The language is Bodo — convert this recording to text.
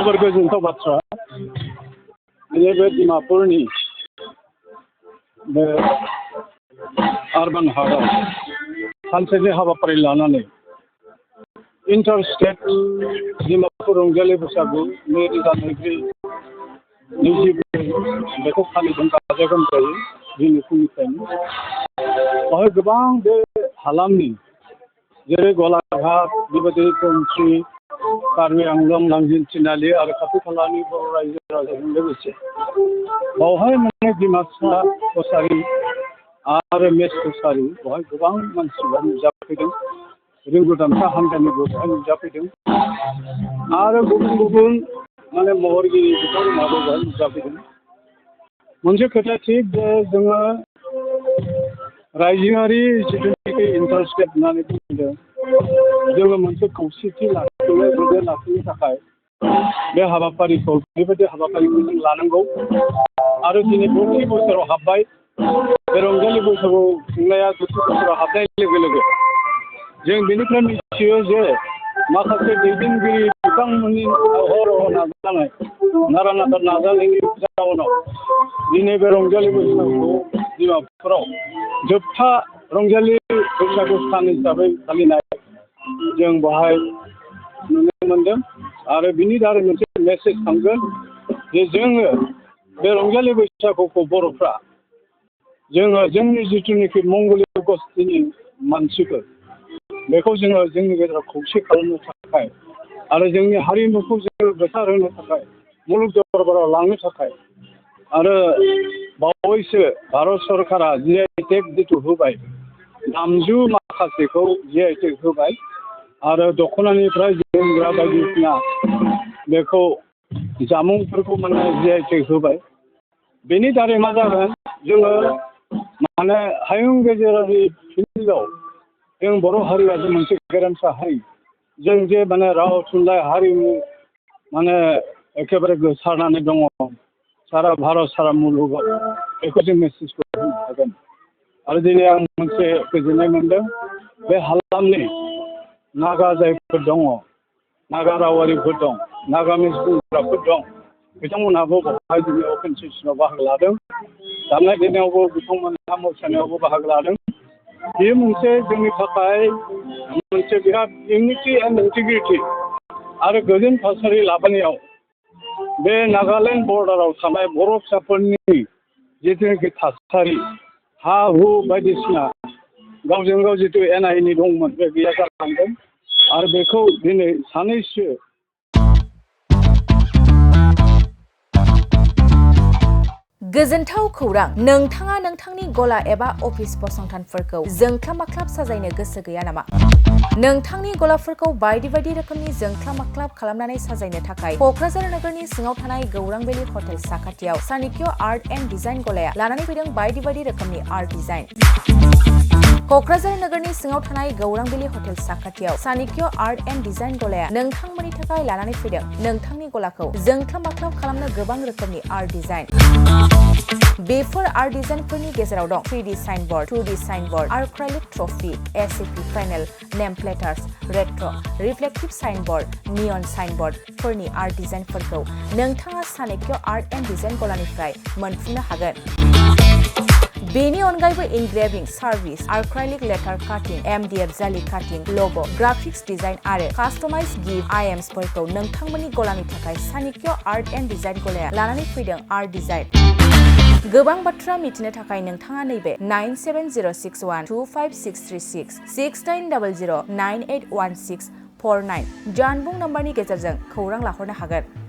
जोबोर गोजोनथाव बाथ्रा नैबे डिमापुरनि बे आरबान हाटआव सानसेनि हाबाफारि लानानै इन्टार स्टेट डिमापुर रंजालि बैसागु 2024 बेखौ फालिदों गाजा गोमजायै दिनै फुंनिफ्रायनो बेवहाय गोबां बे हालामनि जेरै गलाघाट बेबायदि कन्ट्रि कार्बि आंलं नांजिं थिनालि आरो खाथि खालानि बर' रायजो राजाजों लोगोसे बेवहाय माने डिमासा कसारि आरो मेस कसारि बेवहाय गोबां मानसिफोरा नुजाफैदों रोंगौदांखा हान्जानिबो बेवहाय नुजाफैदों आरो गुबुन गुबुन माने महरगिरि बिथांमोनाबो बेवहाय नुजाफैदों मोनसे खोथा थिग जे जोङो रायजोआरि जिथुनाखि इन्टार स्टेट होननानै बुंदों जोङो मोनसे खौसेथि लाखिनो थाखाय बे हाबाफारिखौ बेबायदि हाबाफारिखौ जों लानांगौ आरो दिनै 40 बोसोराव हाबबाय बे रंजालि बैसागु खुंनाया 40 बोसोराव हाबनाय लोगो लोगो जों बेनिफ्राय मिथियो जे माखासे दैदेनगिरि बिथांमोननि हर नाजानाय नारा नाथा नाजानायनि जाहोनाव दिनै बे रंजालि बैसागुखौ डिमापुराव जोबथा रंजालि बैसागु सान हिसाबै फालिनाय जों बेवहाय नुनो मोनदों आरो बिनि दारै मोनसे मेसेज थांगोन जे जोङो बे रंजालि बैसागुखौ बर'फ्रा जोङो जोंनि जिथुनाखि मंगलीय गस्थिनि मानसिफोर बेखौ जोङो जोंनि गेजेराव खौसे खालामनो थाखाय आरो जोंनि हारिमुखौ जोङो गोसारहोनो थाखाय मुलुग दरबाराव लांनो थाखाय आरो बावैसो भारत सरकारा GI-टेग जिथु होबाय दामजु माखासेखौ GI-टेग होबाय आरो दख'नानिफ्राय जोमग्रा बायदिसिना बेखौ जामुंफोरखौ माने GI-टेग होबाय बेनि दारै मा जागोन जोङो माने हायुं गेजेरारि फिल्डआव जों बर' हारिया जे मोनसे गेरेमसा हारि जों जे माने राव थुनलाइ हारिमु माने एखेबारे गोसारनानै दङ सारा भारत सारा मुलुगाव बेखौ जों मेसेजखौ होनो हागोन आरो दिनै आं मोनसे गोजोननाय मोनदों बे हालामनि नागा जायफोर दङ नागा रावारिफोर दं नागामिस बुंग्राफोर दं बिथांमोनहाबो बेवहाय दिनै अपेन सेसनाव बाहागो लादों दामनाय देनायावबो बिथांमोनहा मोसानायावबो बाहागो लादों बेयो मोनसे जोंनि थाखाय मोनसे बिराद इउनिटि एन्ड इन्टिग्रिटि आरो गोजोन थासारि लाबोनायाव बे नागालेण्ड बर्डाराव थानाय बर' फिसाफोरनि जिथुनाखि थासारि हा हु बायदिसिना गावजों गाव जिथु एना एनि दंमोन बे गैया जालांदों आरो बेखौ दिनै सानैसो गोजोनथाव खौरां नोंथाङा नोंथांनि गला एबा अफिस फसंथानफोरखौ जोंख्लाब माख्लाब साजायनो गोसो गैया नामा नोंथांनि गलाफोरखौ बायदि बायदि रोखोमनि जोंख्लाब माख्लाब खालामनानै साजायनो थाखाय क'क्राझार नोगोरनि सिङाव थानाय गौरांभेलि हटेल साखाथियाव चाणक्य आर्ट एन्ड डिजाइन गलाया लानानै फैदों बायदि बायदि रोखोमनि आर्ट डिजाइन क'क्राझार नोगोरनि सिङाव थानाय गौरांभेलि हटेल साखाथियाव चाणक्य आर्ट एन्ड डिजाइन गलाया नोंथांमोननि थाखाय लानानै फैदों नोंथांनि गलाखौ जोंख्लाब माख्लाब खालामनो गोबां रोखोमनि आर्ट डिजाइन बेफोर आर्ट डिजाइनफोरनि गेजेराव दं 3D signboard 2D signboard acrylic trophy SAP panel name plates retro reflective signboard neon साइनबोर्डफोरनि आर्ट डिजाइनफोरखौ नोंथाङा चाणक्य आर्ट एन्ड डिजाइन गलानिफ्राय मोनफुंनो हागोन बेनि अनगायैबो इनग्रेविं सार्भिस आर्क्राइलिक लेटार काटिं MDF जालि काटिं लग' ग्राफिक्स डिजाइन आरो कास्टमाइज गिफ्ट आइटेम्सफोरखौ नोंथांमोननि गलानि थाखाय चाणक्य आर्ट एन्ड डिजाइन गलाया लानानै फैदों आर्ट डिजाइन गोबां बाथ्रा मिथिनो थाखाय नोंथाङा नैबे 9706125636 6800981649 जानबुं नम्बरनि गेजेरजों खौरां लाहरनो हागोन